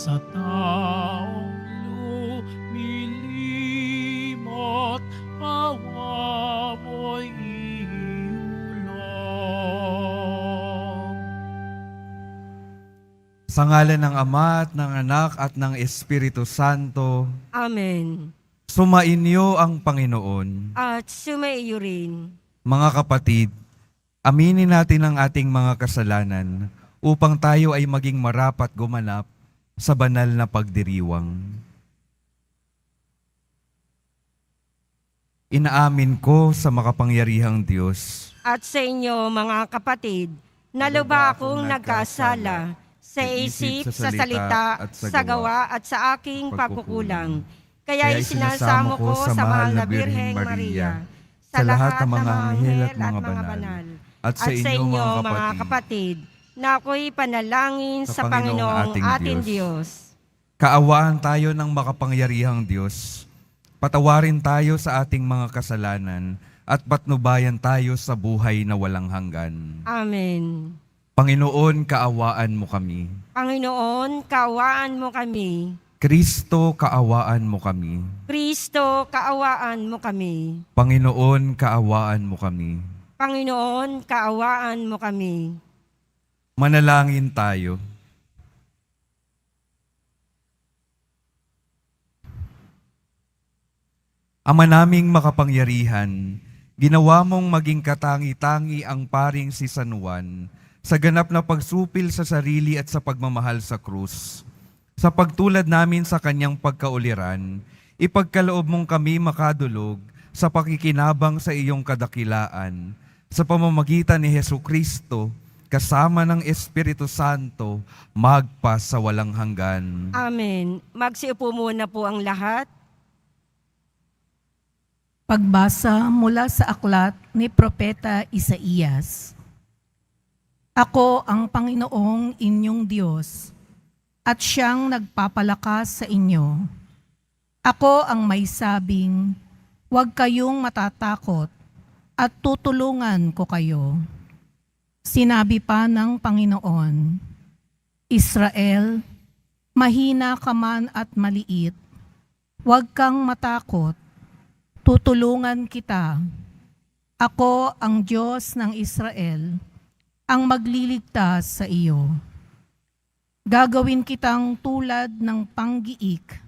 sa taong lumilimot, awa mo'y iulog. Sa ngalan ng Ama at ng Anak at ng Espiritu Santo, Amen. sumainyo ang Panginoon. At sumaiyo rin. Mga kapatid, aminin natin ang ating mga kasalanan upang tayo ay maging marapat gumanap sa banal na pagdiriwang. Inaamin ko sa makapangyarihang Diyos At sa inyo, mga kapatid, naluba akong nagkasala sa isip, sa salita, sa gawa at sa aking pagkukulang. Kaya isinasamo ko sa mahal na Birheng Maria, sa lahat ng mga anghel at mga banal, at sa inyo, mga kapatid, na ako'y panalangin sa Panginoong ating Diyos. Kaawaan tayo ng makapangyarihang Diyos. Patawarin tayo sa ating mga kasalanan at patnubayan tayo sa buhay na walang hanggan. Amen. Panginoon, kaawaan mo kami. Panginoon, kaawaan mo kami. Kristo, kaawaan mo kami. Kristo, kaawaan mo kami. Panginoon, kaawaan mo kami. Panginoon, kaawaan mo kami. Manalangin tayo. Ama naming makapangyarihan, ginawa mong maging katangi-tangi ang paring si San Juan sa ganap na pagsupil sa sarili at sa pagmamahal sa krus. Sa pagtulad namin sa kanyang pagkauliran, ipagkaloob mong kami makadulog sa pakikinabang sa iyong kadakilaan, sa pamamagitan ni Hesukristo, kasama ng Espiritu Santo, magpa sa walang hanggan. Amen. Magsiupo muna po ang lahat. Pagbasa mula sa aklat ni Propeta Isaías. Ako ang Panginoong inyong Diyos, at siyang nagpapalakas sa inyo. Ako ang may sabing, huwag kayong matatakot, at tutulungan ko kayo. Sinabi pa ng Panginoon, Israel, mahina ka man at maliit, huwag kang matakot, tutulungan kita. Ako ang Diyos ng Israel, ang magliligtas sa iyo. Gagawin kitang tulad ng panggiik,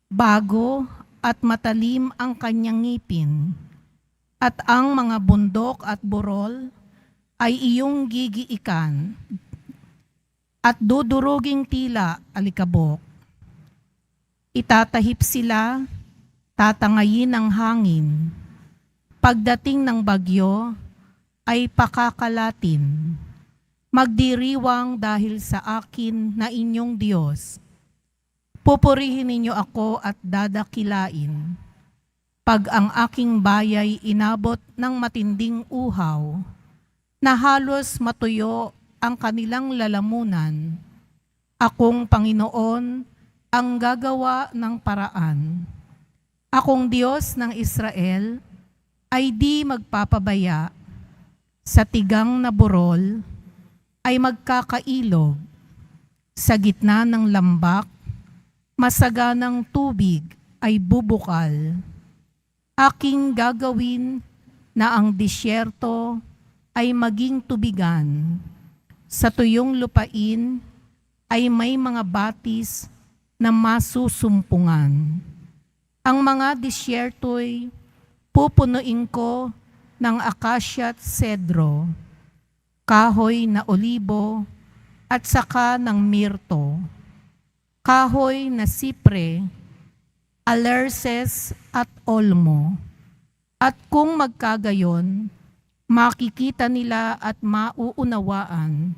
bago at matalim ang kanyang ngipin, at ang mga bundok at burol ay iyong gigiikan, at duduruging tila alikabok. Itatahip sila, tatangayin ng hangin. Pagdating ng bagyo, ay pakakalatin. Magdiriwang dahil sa akin na inyong Diyos. Pupurihin ninyo ako at dadakilain. Pag ang aking bayay inabot ng matinding uhaw, na halos matuyo ang kanilang lalamunan, akong Panginoon ang gagawa ng paraan. Akong Diyos ng Israel ay di magpapabaya. Sa tigang na burol ay magkakailog. Sa gitna ng lambak, masaganang tubig ay bubukal. Aking gagawin na ang disyerto ay maging tubigan. Sa tuyong lupain ay may mga batis na masusumpungan. Ang mga disyerto'y pupunuin ko ng akasya at sedro, kahoy na olibo at saka ng mirto, kahoy na sipre, alerces at olmo. At kung magkagayon, makikita nila at mauunawaan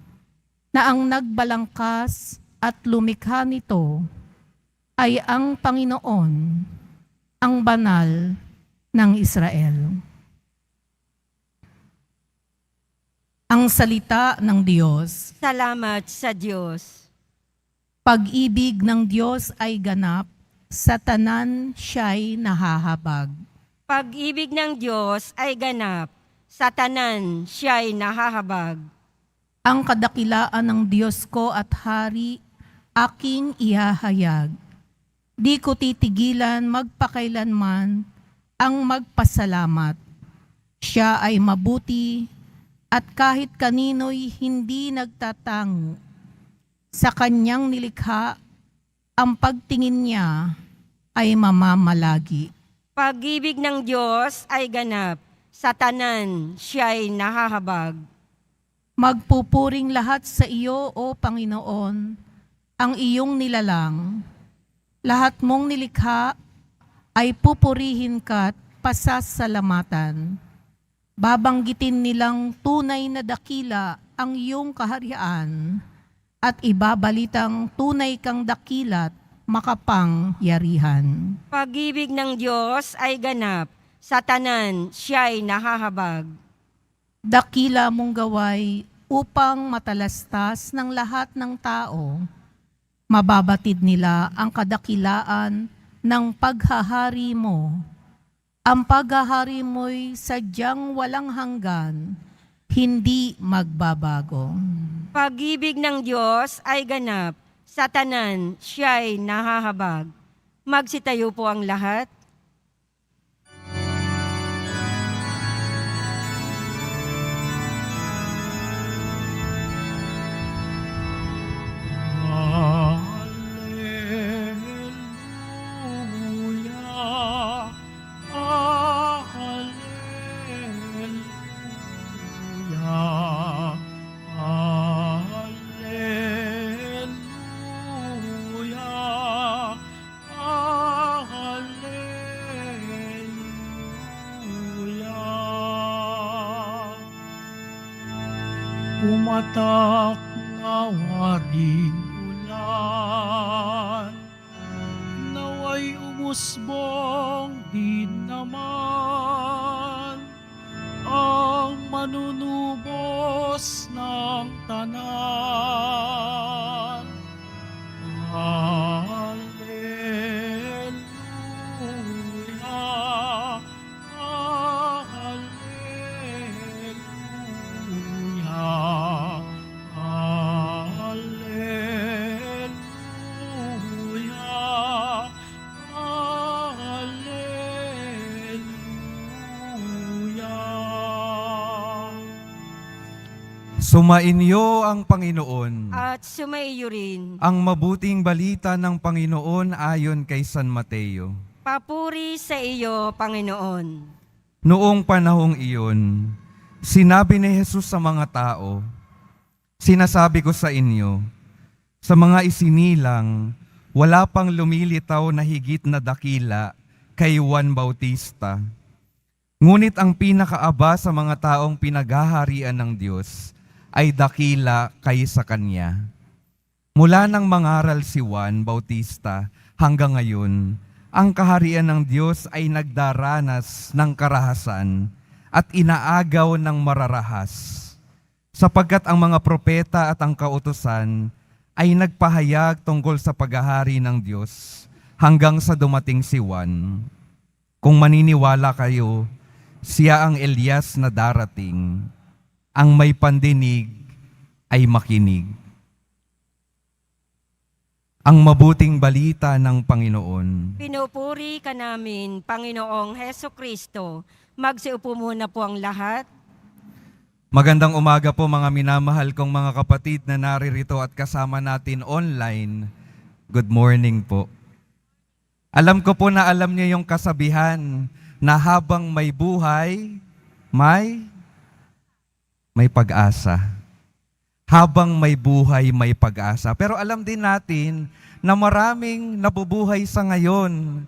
na ang nagbalangkas at lumikha nito ay ang Panginoon, ang banal ng Israel. Ang salita ng Diyos. Salamat sa Diyos. Pag-ibig ng Diyos ay ganap, sa tanan siya'y nahahabag. Pag-ibig ng Diyos ay ganap, sa tanan siya'y nahahabag. Ang kadakilaan ng Diyos ko at Hari aking ihahayag. Di ko titigilan magpakailanman ang magpasalamat. Siya ay mabuti at kahit kanino'y hindi nagtatango. Sa kanyang nilikha, ang pagtingin niya ay mamamalagi. Pag-ibig ng Diyos ay ganap, sa tanan siya'y nahahabag. Magpupuring lahat sa iyo, O Panginoon, ang iyong nilalang. Lahat mong nilikha ay pupurihin ka't pasasalamatan. Babanggitin nilang tunay na dakila ang iyong kaharian at ibabalitang tunay kang dakilat makapangyarihan. Pag-ibig ng Diyos ay ganap, sa tanan siya'y nahahabag. Dakila mong gaway upang matalastas ng lahat ng tao. Mababatid nila ang kadakilaan ng paghahari mo. Ang paghahari mo'y sadyang walang hanggan, hindi magbabago. Pag-ibig ng Diyos ay ganap, sa tanan siya'y nahahabag. Magsitayo po ang lahat. Hallelujah, hallelujah, hallelujah, hallelujah. Pumatak na waring ulan, naway umusbong din naman ang manunubos ng tanan. Hallelujah, hallelujah, hallelujah, hallelujah. Sumainyo ang Panginoon. At sumaiyo rin. Ang mabuting balita ng Panginoon ayon kay San Mateo. Papuri sa iyo, Panginoon. Noong panahong iyon, sinabi ni Jesus sa mga tao, "Sinasabi ko sa inyo, sa mga isinilang, wala pang lumilitaw na higit na dakila kay Juan Bautista. Ngunit ang pinakaaba sa mga taong pinaghaharian ng Diyos ay dakila kaysa kanya." Mula nang mangaral si Juan Bautista hanggang ngayon, ang kaharian ng Diyos ay nagdaranas ng karahasan at inaagaw ng mararahas, sapagkat ang mga propeta at ang kautusan ay nagpahayag tungkol sa paghahari ng Diyos hanggang sa dumating si Juan. Kung maniniwala kayo, siya ang Elias na darating. Ang may pandinig ay makinig. Ang mabuting balita ng Panginoon. Pinupuri ka namin, Panginoong Heso Kristo. Magsiupo muna po ang lahat. Magandang umaga po mga minamahal kong mga kapatid na naririto at kasama natin online. Good morning po. Alam ko po na alam niyo yung kasabihan na habang may buhay, may pag-asa. Habang may buhay, may pag-asa. Pero alam din natin na maraming nabubuhay sa ngayon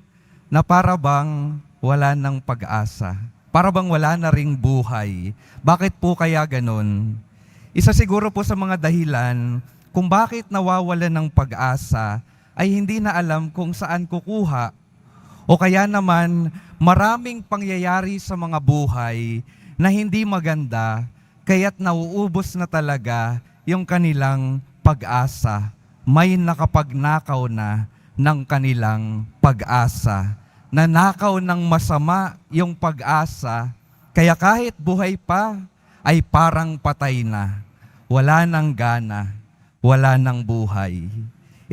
na para bang wala ng pag-asa. Para bang wala na ring buhay. Bakit po kaya ganon? Isa siguro po sa mga dahilan kung bakit nawawala ng pag-asa ay hindi na alam kung saan kukuha. O kaya naman maraming pangyayari sa mga buhay na hindi maganda kaya't nauubos na talaga yung kanilang pag-asa. May nakapagnakaw na ng kanilang pag-asa. Nanakaw ng masama yung pag-asa, kaya kahit buhay pa, ay parang patay na. Wala nang gana, wala nang buhay.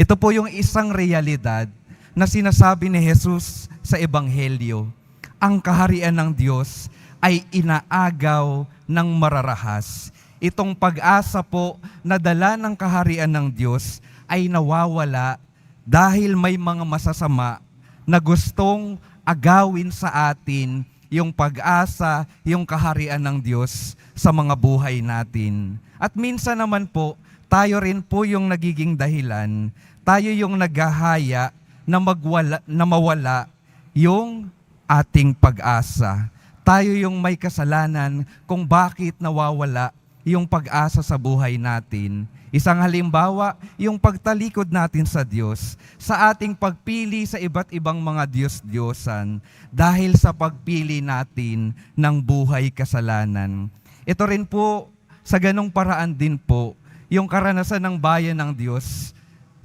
Ito po yung isang realidad na sinasabi ni Jesus sa Ebanghelyo. Ang kaharian ng Diyos ay inaagaw ng mararahas. Itong pag-asa po na dala ng kaharian ng Diyos ay nawawala dahil may mga masasama na gustong agawin sa atin yung pag-asa, yung kaharian ng Diyos sa mga buhay natin. At minsan naman po, tayo rin po yung nagiging dahilan, tayo yung naghahaya na mawala yung ating pag-asa. Tayo yung may kasalanan kung bakit nawawala yung pag-asa sa buhay natin. Isang halimbawa, yung pagtalikod natin sa Diyos, sa ating pagpili sa iba't ibang mga Diyos-Diyosan dahil sa pagpili natin ng buhay kasalanan. Ito rin po, sa ganong paraan din po, yung karanasan ng bayan ng Diyos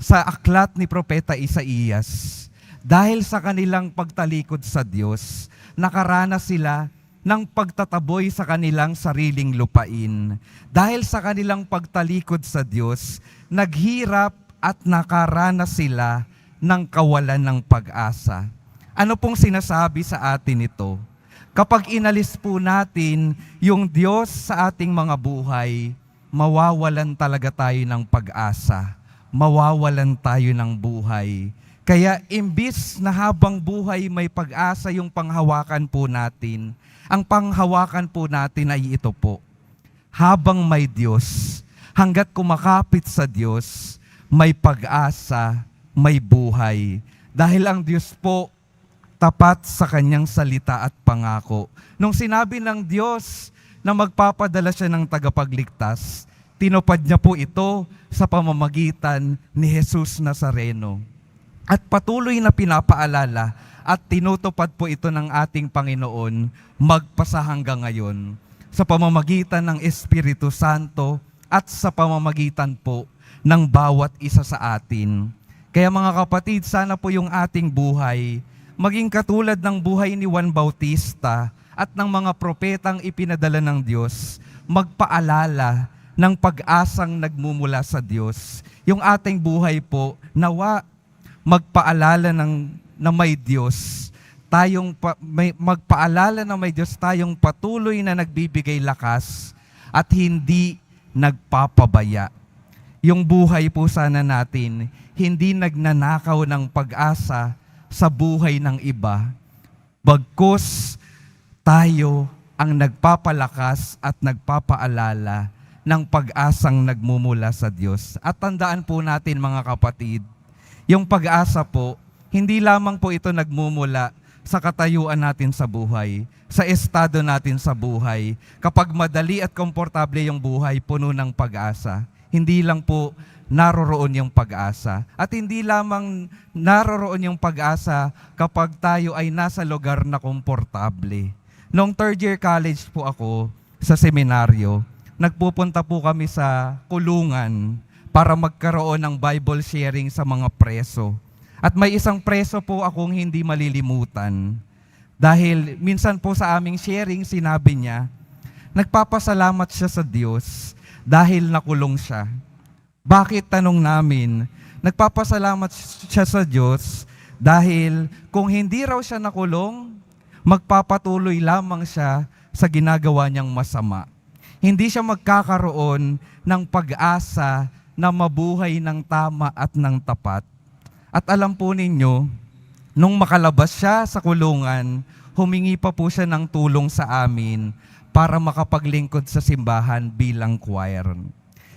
sa aklat ni Propeta Isaías. Dahil sa kanilang pagtalikod sa Diyos, nakaranas sila ng pagtataboy sa kanilang sariling lupain. Dahil sa kanilang pagtalikod sa Diyos, naghirap at nakaranas sila ng kawalan ng pag-asa. Ano pong sinasabi sa atin ito? Kapag inalis po natin yung Diyos sa ating mga buhay, mawawalan talaga tayo ng pag-asa. Mawawalan tayo ng buhay. Kaya imbis na habang buhay may pag-asa yung panghawakan po natin, ang panghawakan po natin ay ito po. Habang may Diyos, hanggat kumakapit sa Diyos, may pag-asa, may buhay. Dahil ang Diyos po, tapat sa kanyang salita at pangako. Nung sinabi ng Diyos na magpapadala siya ng tagapagligtas, tinupad niya po ito sa pamamagitan ni Jesus Nazareno. At patuloy na pinapaalala at tinutupad po ito ng ating Panginoon magpasa hanggang ngayon sa pamamagitan ng Espiritu Santo at sa pamamagitan po ng bawat isa sa atin. Kaya mga kapatid, sana po yung ating buhay maging katulad ng buhay ni Juan Bautista at ng mga propetang ipinadala ng Diyos, magpaalala ng pag-asang nagmumula sa Diyos. Yung ating buhay po, nawa magpaalala na may Diyos, magpaalala na may Diyos tayong patuloy na nagbibigay lakas at hindi nagpapabaya. Yung buhay po sana natin, hindi nagnanakaw ng pag-asa sa buhay ng iba, bagkus tayo ang nagpapalakas at nagpapaalala ng pag-asang nagmumula sa Diyos. At tandaan po natin mga kapatid, yung pag-asa po, hindi lamang po ito nagmumula sa katayuan natin sa buhay, sa estado natin sa buhay. Kapag madali at komportable yung buhay, puno ng pag-asa. Hindi lang po naroroon yung pag-asa. At hindi lamang naroroon yung pag-asa kapag tayo ay nasa lugar na komportable. Noong third year college po ako sa seminaryo, nagpupunta po kami sa kulungan para magkaroon ng Bible sharing sa mga preso. At may isang preso po akong hindi malilimutan. Dahil minsan po sa aming sharing, sinabi niya, nagpapasalamat siya sa Diyos dahil nakulong siya. Bakit, tanong namin? Nagpapasalamat siya sa Diyos dahil kung hindi raw siya nakulong, magpapatuloy lamang siya sa ginagawa niyang masama. Hindi siya magkakaroon ng pag-asa na mabuhay ng tama at ng tapat. At alam po ninyo, nung makalabas siya sa kulungan, humingi pa po siya ng tulong sa amin para makapaglingkod sa simbahan bilang choir.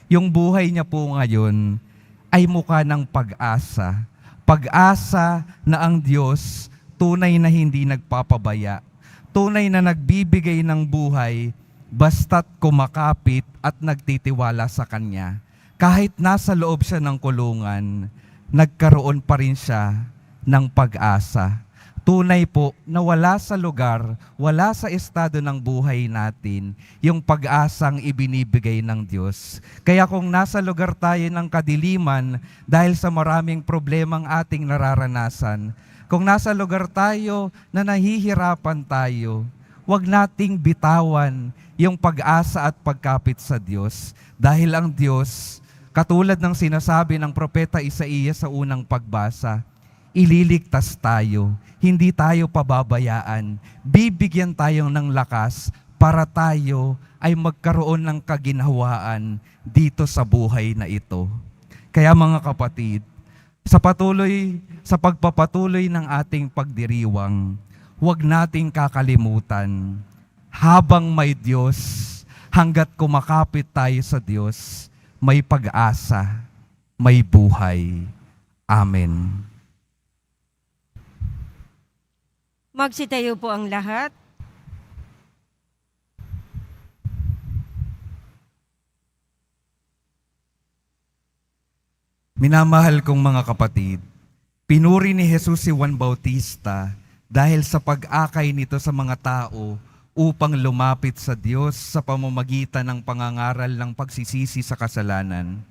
Yung buhay niya po ngayon ay mukha ng pag-asa. Pag-asa na ang Diyos tunay na hindi nagpapabaya. Tunay na nagbibigay ng buhay basta't kumakapit at nagtitiwala sa Kanya. Kahit nasa loob siya ng kulungan, nagkaroon pa rin siya ng pag-asa. Tunay po na wala sa lugar, wala sa estado ng buhay natin yung pag-asang ibinibigay ng Diyos. Kaya kung nasa lugar tayo ng kadiliman dahil sa maraming problemang ating nararanasan, kung nasa lugar tayo na nahihirapan tayo, huwag nating bitawan yung pag-asa at pagkapit sa Diyos. Dahil ang Diyos, Katulad ng sinasabi ng propeta Isaías sa unang pagbasa, ililigtas tayo, hindi tayo pababayaan, bibigyan tayo ng lakas para tayo ay magkaroon ng kaginhawaan dito sa buhay na ito. Kaya mga kapatid, sa pagpapatuloy ng ating pagdiriwang, huwag nating kakalimutan, habang may Diyos, hanggat kumakapit tayo sa Diyos, may pag-asa, may buhay. Amen. Magsitayo po ang lahat. Minamahal kong mga kapatid, pinuri ni Jesus si Juan Bautista dahil sa pag-akay nito sa mga tao upang lumapit sa Diyos sa pamamagitan ng pangangaral ng pagsisisi sa kasalanan.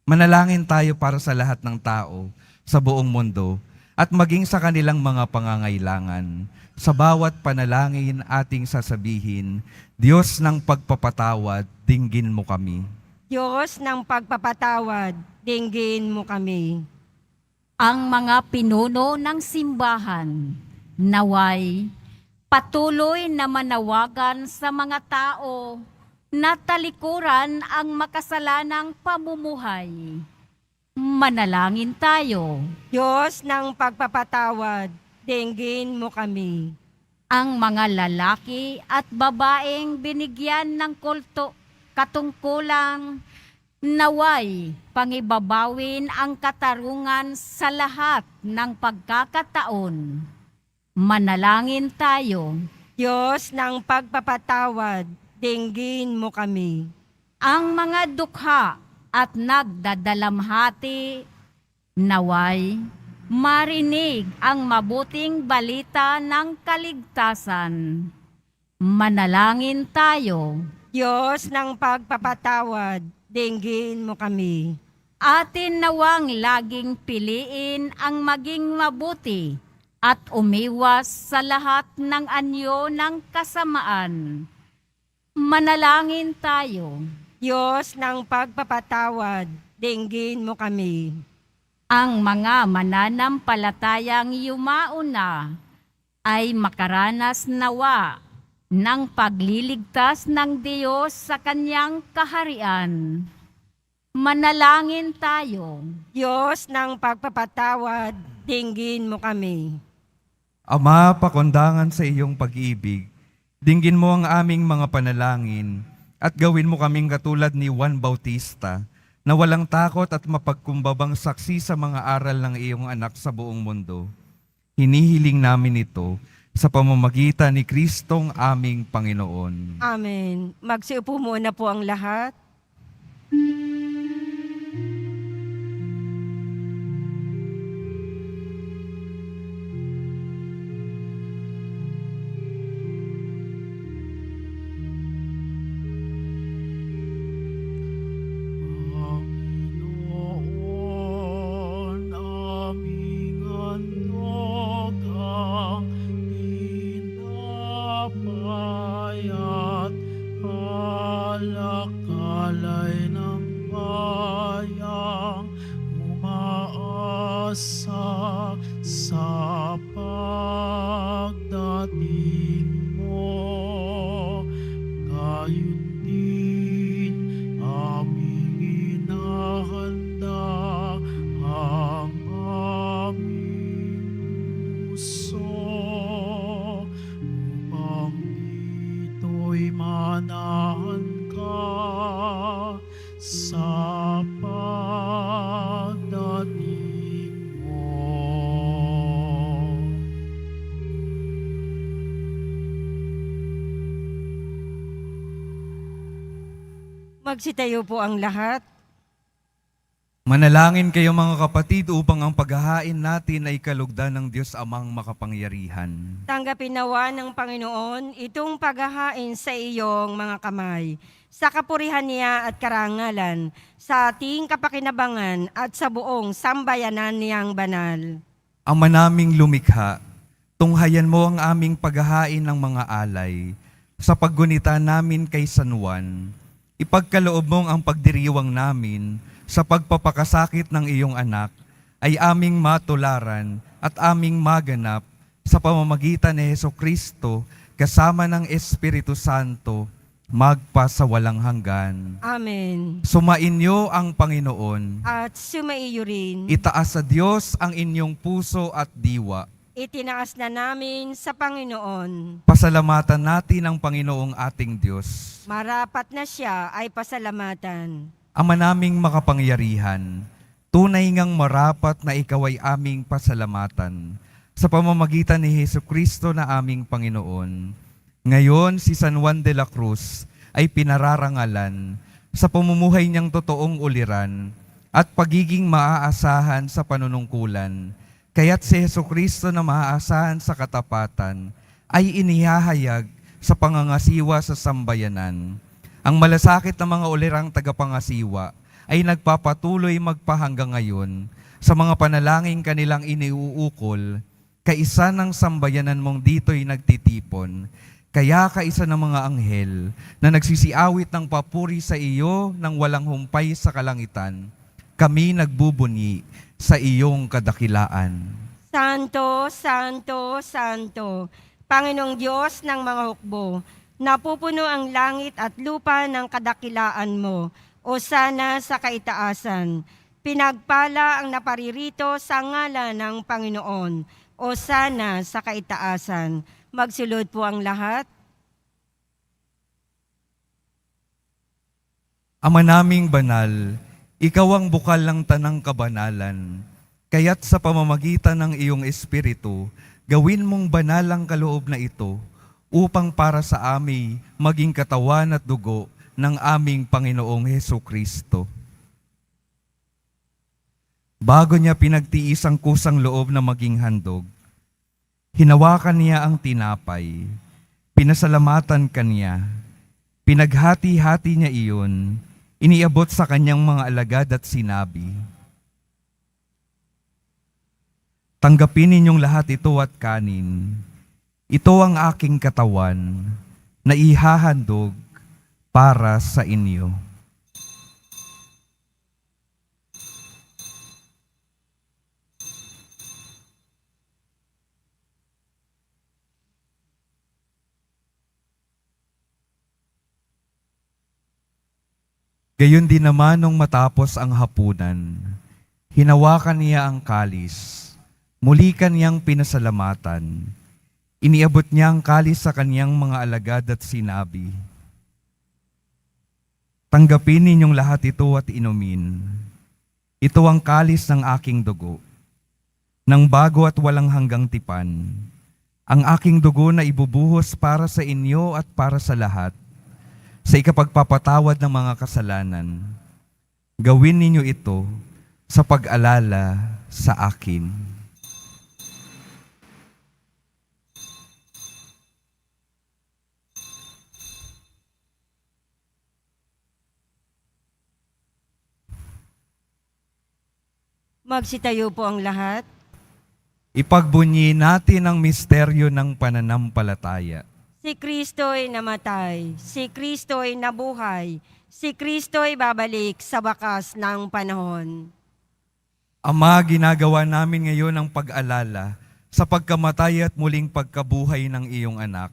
Manalangin tayo para sa lahat ng tao sa buong mundo at maging sa kanilang mga pangangailangan. Sa bawat panalangin ating sasabihin, Diyos ng pagpapatawad, dinggin mo kami. Diyos ng pagpapatawad, dinggin mo kami. Ang mga pinuno ng simbahan, naway patuloy na manawagan sa mga tao na talikuran ang makasalanang pamumuhay. Manalangin tayo. Diyos ng pagpapatawad, dinggin mo kami. Ang mga lalaki at babaeng binigyan ng katungkulang naway pangibabawin ang katarungan sa lahat ng pagkakataon. Manalangin tayo. Diyos ng pagpapatawad, dinggin mo kami. Ang mga dukha at nagdadalamhati, naway marinig ang mabuting balita ng kaligtasan. Manalangin tayo. Diyos ng pagpapatawad, dinggin mo kami. Atin nawang laging piliin ang maging mabuti at umiwas sa lahat ng anyo ng kasamaan. Manalangin tayo. Diyos ng pagpapatawad, dinggin mo kami. Ang mga mananampalatayang yumauna ay makaranas nawa ng pagliligtas ng Diyos sa kanyang kaharian. Manalangin tayo. Diyos ng pagpapatawad, dinggin mo kami. Ama, pakundangan sa iyong pag-ibig, dinggin mo ang aming mga panalangin at gawin mo kaming katulad ni Juan Bautista na walang takot at mapagkumbabang saksi sa mga aral ng iyong anak sa buong mundo. Hinihiling namin ito sa pamamagitan ni Kristong aming Panginoon. Amen. Magsiupo muna po ang lahat. Panginoon, aming handog ang tinapay at alakalay ng bayang umaasa sa pagdating mo. Gayon din aming inahanda ang aming puso upang dito'y manahan ka sa pagdating mo. Magsitayo po ang lahat. Manalangin kayo mga kapatid upang ang paghahain natin ay kalugdan ng Diyos Amang makapangyarihan. Tanggapin nawa ng Panginoon itong paghahain sa iyong mga kamay, sa kapurihan niya at karangalan, sa ating kapakinabangan at sa buong sambayanan niyang banal. Ama naming lumikha, tunghayan mo ang aming paghahain ng mga alay. Sa paggunita namin kay San Juan, ipagkaloob mong ang pagdiriwang namin sa pagpapakasakit ng iyong anak ay aming matularan at aming maganap sa pamamagitan ni Hesukristo kasama ng Espiritu Santo magpa sa walang hanggan. Amen. Sumainyo ang Panginoon. At sumaiyo rin. Itaas sa Diyos ang inyong puso at diwa. Itinaas na namin sa Panginoon. Pasalamatan natin ang Panginoong ating Diyos. Marapat na siya ay pasalamatan. Ama naming makapangyarihan, tunay ngang marapat na ikaw ay aming pasalamatan sa pamamagitan ni Hesukristo na aming Panginoon. Ngayon, si San Juan de la Cruz ay pinararangalan sa pamumuhay niyang totoong uliran at pagiging maaasahan sa panunungkulan. Kaya't si Hesukristo na maaasahan sa katapatan ay inihahayag sa pangangasiwa sa sambayanan. Ang malasakit ng mga ulirang tagapangasiwa ay nagpapatuloy magpahanggang ngayon sa mga panalangin kanilang iniuukol, kaisa ng sambayanan mong dito'y nagtitipon. Kaya kaisa ng mga anghel na nagsisiawit ng papuri sa iyo nang walang humpay sa kalangitan, kami nagbubunyi sa iyong kadakilaan. Santo, Santo, Santo, Panginoong Diyos ng mga hukbo, napupuno ang langit at lupa ng kadakilaan mo, o sana sa kaitaasan. Pinagpala ang naparirito sa ngalan ng Panginoon, o sana sa kaitaasan. Magsulod po ang lahat. Ama naming banal, ikaw ang bukal ng tanang kabanalan. Kaya't sa pamamagitan ng iyong Espiritu, gawin mong banal ang kaloob na ito upang para sa amin maging katawan at dugo ng aming Panginoong Hesukristo. Bago niya pinagtiis ang kusang loob na maging handog, hinawakan niya ang tinapay, pinasalamatan kanya, pinaghati-hati niya iyon, iniabot sa kanyang mga alagad at sinabi, "Tanggapin ninyong lahat ito at kanin. Ito ang aking katawan na ihahandog para sa inyo." Gayon din naman nung matapos ang hapunan, hinawakan niya ang kalis, muli kaniyang pinasalamatan, iniabot niya ang kalis sa kaniyang mga alagad at sinabi, "Tanggapin ninyong lahat ito at inumin. Ito ang kalis ng aking dugo, ng bago at walang hanggang tipan, ang aking dugo na ibubuhos para sa inyo at para sa lahat, sa ikapagpapatawad ng mga kasalanan. Gawin ninyo ito sa pag-alala sa akin." Magsitayo po ang lahat. Ipagbunyi natin ang misteryo ng pananampalataya. Si Kristo'y namatay, si Kristo'y nabuhay, si Kristo'y babalik sa wakas ng panahon. Ama, ginagawa namin ngayon ang pag-alala sa pagkamatay at muling pagkabuhay ng iyong anak.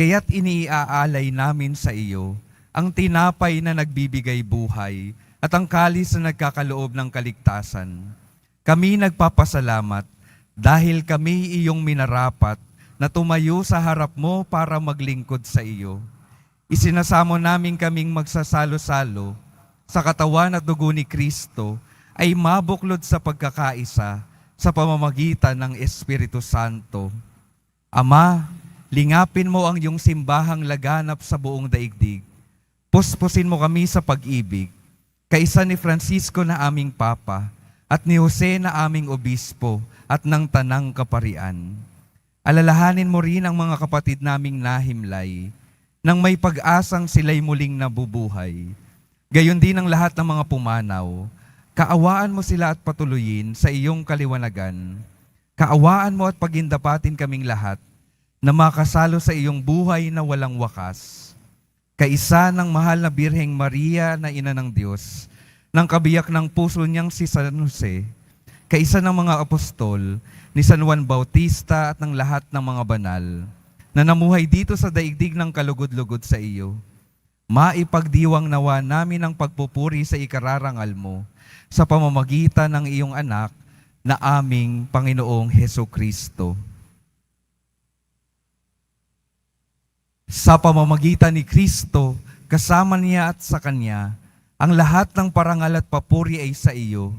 Kaya't iniaalay namin sa iyo ang tinapay na nagbibigay buhay at ang kalis na nagkakaloob ng kaligtasan. Kami nagpapasalamat dahil kami iyong minarapat na tumayo sa harap mo para maglingkod sa iyo. Isinasamo namin kaming magsasalo-salo sa katawan at dugo ni Kristo ay mabuklod sa pagkakaisa sa pamamagitan ng Espiritu Santo. Ama, lingapin mo ang iyong simbahang laganap sa buong daigdig. Puspusin mo kami sa pag-ibig, kaisa ni Francisco na aming Papa at ni Jose na aming Obispo at ng Tanang Kaparian. Alalahanin mo rin ang mga kapatid naming nahimlay nang may pag-asang sila'y muling nabubuhay. Gayon din ang lahat ng mga pumanaw. Kaawaan mo sila at patuloyin sa iyong kaliwanagan. Kaawaan mo at pagindapatin kaming lahat na makasalo sa iyong buhay na walang wakas. Kaisa ng mahal na Birheng Maria na Ina ng Diyos, ng kabiyak ng puso niyang si San Jose, kaisa ng mga apostol, ni San Juan Bautista at ng lahat ng mga banal, na namuhay dito sa daigdig ng kalugod-lugod sa iyo. Maipagdiwang nawa namin ang pagpupuri sa ikararangal mo sa pamamagitan ng iyong anak na aming Panginoong Heso Kristo. Sa pamamagitan ni Kristo, kasama niya at sa Kanya, ang lahat ng parangal at papuri ay sa iyo,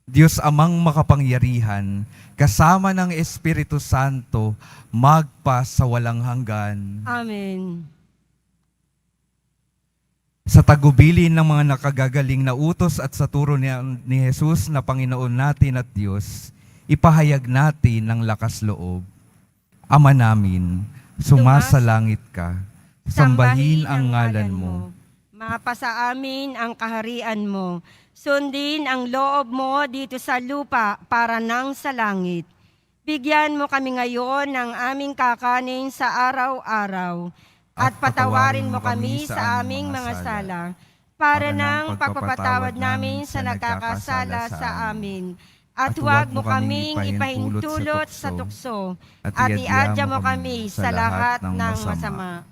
Diyos Amang makapangyarihan, kasama ng Espiritu Santo, magpa sa walang hanggan. Amen. Sa tagubilin ng mga nakagagaling na utos at sa turo ni Jesus na Panginoon natin at Diyos, ipahayag natin ng lakas loob. Ama namin, sumasalangit ka, sambahin ang ngalan mo. Mapasa amin ang kaharian mo. Sundin ang loob mo dito sa lupa para nang sa langit. Bigyan mo kami ngayon ng aming kakanin sa araw-araw. At patawarin mo kami sa aming mga sala, para ng pagpapatawad namin sa nagkakasala sa amin. At huwag mo kaming ipahintulot sa tukso, at iadya mo kami sa lahat ng masama.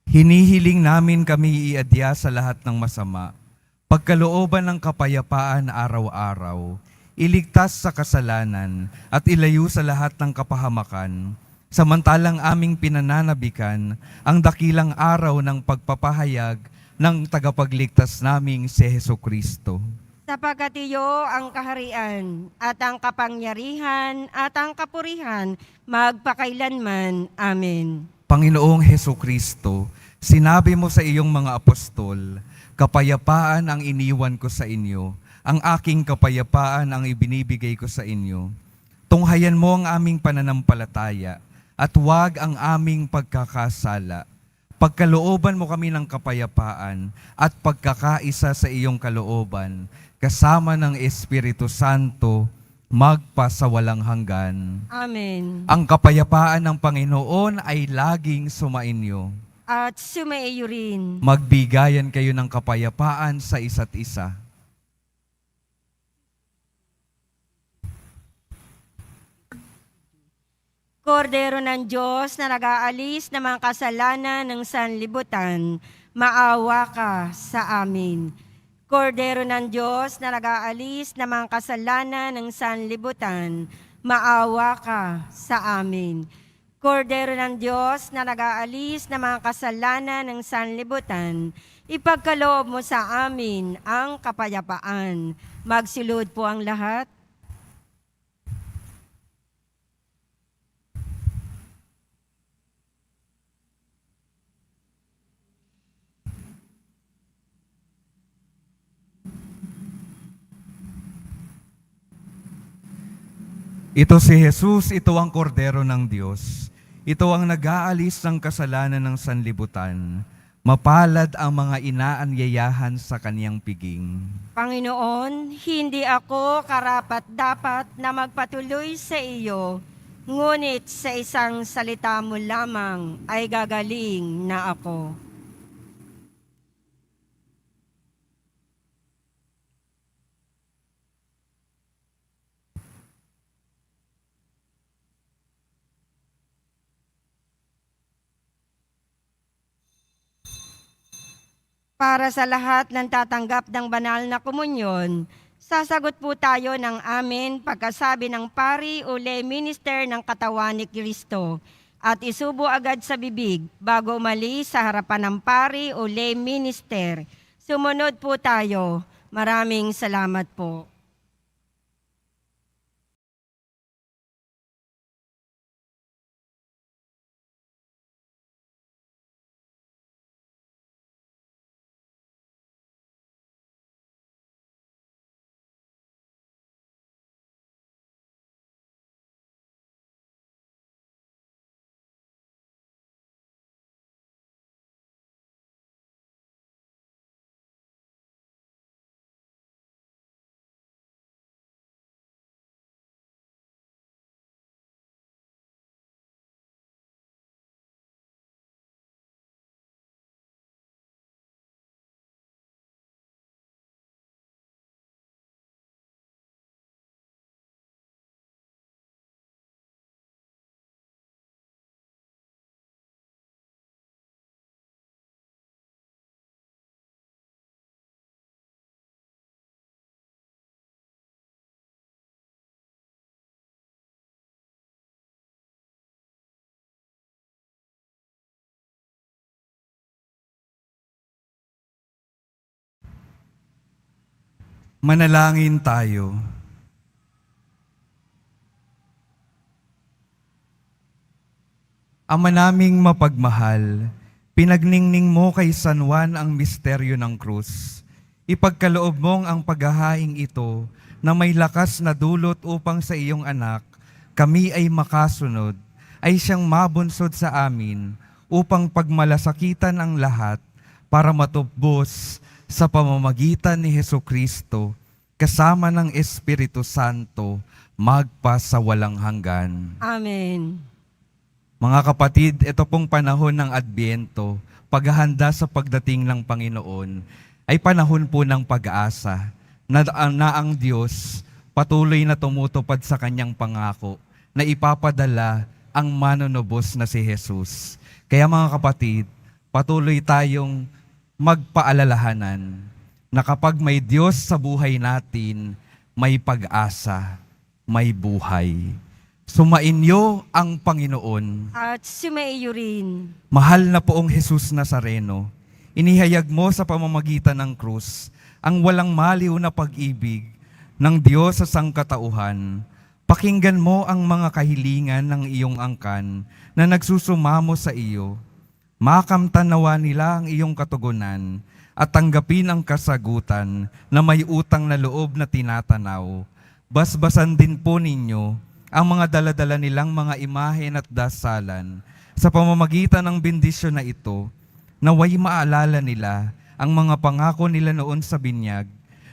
Hinihiling namin kami iadya sa lahat ng masama, pagkalooban ng kapayapaan araw-araw, iligtas sa kasalanan at ilayo sa lahat ng kapahamakan, samantalang aming pinananabikan ang dakilang araw ng pagpapahayag ng tagapagligtas naming si Heso Kristo. Sapagkat iyo ang kaharian at ang kapangyarihan at ang kapurihan magpakailanman. Amen. Panginoong Heso Kristo, sinabi mo sa iyong mga apostol, kapayapaan ang iniwan ko sa inyo, ang aking kapayapaan ang ibinibigay ko sa inyo. Tunghayan mo ang aming pananampalataya at huwag ang aming pagkakasala. Pagkalooban mo kami ng kapayapaan at pagkakaisa sa iyong kalooban, kasama ng Espiritu Santo, magpa sa walang hanggan. Amen. Ang kapayapaan ng Panginoon ay laging sumainyo. At sumaiyo rin. Magbigayan kayo ng kapayapaan sa isa't isa. Kordero ng Diyos na nag-aalis ng mga kasalanan ng sanlibutan, maawa ka sa amin. Kordero ng Diyos na nag-aalis ng mga kasalanan ng sanlibutan, maawa ka sa amin. Kordero ng Diyos na nag-aalis ng mga kasalanan ng sanlibutan, ipagkaloob mo sa amin ang kapayapaan. Magsilod po ang lahat. Ito si Jesus, ito ang kordero ng Diyos. Ito ang nag-aalis ng kasalanan ng sanlibutan. Mapalad ang mga inaanyayahan sa kaniyang piging. Panginoon, hindi ako karapat-dapat na magpatuloy sa iyo, ngunit sa isang salita mo lamang ay gagaling na ako. Para sa lahat ng tatanggap ng banal na komunyon, sasagot po tayo ng amen pagkasabi ng pari o lay minister ng katawan ni Kristo at isubo agad sa bibig bago umalis sa harapan ng pari o lay minister. Sumunod po tayo. Maraming salamat po. Manalangin tayo. Ama naming mapagmahal, pinagningning mo kay San Juan ang misteryo ng krus. Ipagkaloob mong ang paghahaing ito na may lakas na dulot upang sa iyong anak, kami ay makasunod, ay siyang mabunsod sa amin upang pagmalasakitan ang lahat para matubos sa pamamagitan ni Hesukristo kasama ng Espiritu Santo magpa sa walang hanggan. Amen. Mga kapatid, ito pong panahon ng Adbyento, paghahanda sa pagdating ng Panginoon, ay panahon po ng pag-asa na ang Diyos patuloy na tumutupad sa kanyang pangako na ipapadala ang manunubos na si Jesus. Kaya mga kapatid, patuloy tayong magpaalalahanan na kapag may Diyos sa buhay natin, may pag-asa, may buhay. Sumainyo ang Panginoon. At sumaiyo rin. Mahal na poong Jesus Nazareno, inihayag mo sa pamamagitan ng krus ang walang maliw na pag-ibig ng Diyos sa sangkatauhan. Pakinggan mo ang mga kahilingan ng iyong angkan na nagsusumamo sa iyo. Makamtan nawa nila ang iyong katugunan at tanggapin ang kasagutan na may utang na loob na tinatanaw. Basbasan din po ninyo ang mga daladala nilang mga imahen at dasalan. Sa pamamagitan ng bendisyon na ito, naway maalala nila ang mga pangako nila noon sa binyag,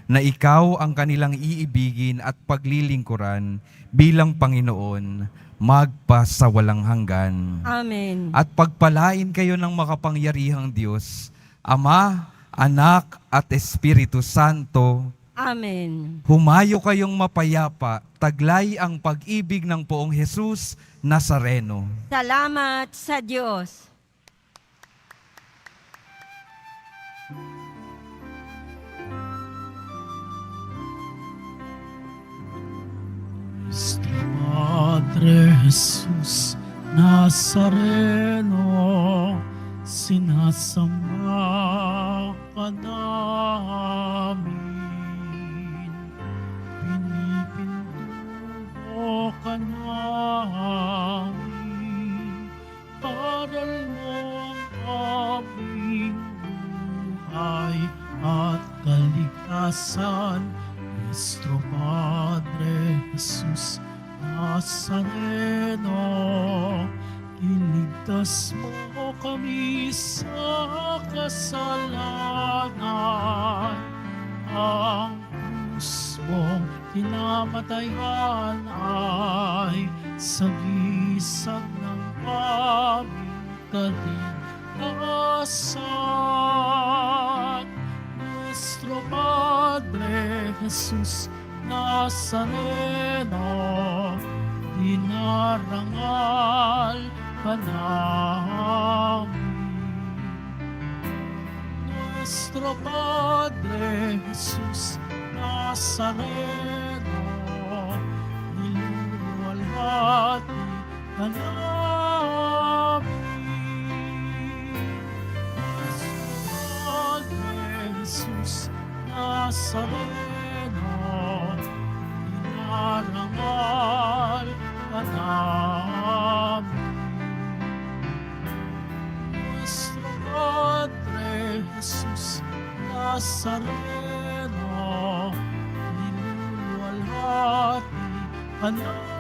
na ikaw ang kanilang iibigin at paglilingkuran bilang Panginoon, magpa sa walang hanggan. Amen. At pagpalain kayo ng makapangyarihang Diyos, Ama, Anak, at Espiritu Santo. Amen. Humayo kayong mapayapa, taglay ang pag-ibig ng poong Jesus Nazareno. Salamat sa Diyos. Nuestro Padre Jesus Nazareno, sinasamba ka namin. Pinipintuho ka namin. Aral mo ang aming buhay at kaligtasan. Nuestro Padre Jesus Nazareno, iligtas mo kami sa kasalanan. Ang krus mong kinamatayan ay sagisag ng aming kaligtasan. Nuestro Padre Jesus Nazareno, dinarangal ka namin. Nuestro Padre Jesus Nazareno, niluluwalhati ka namin. Nuestro Padre Jesus Nazareno, dinarangal ka namin. Nuestro Padre Jesus Nazareno, niluluwalhati ka namin.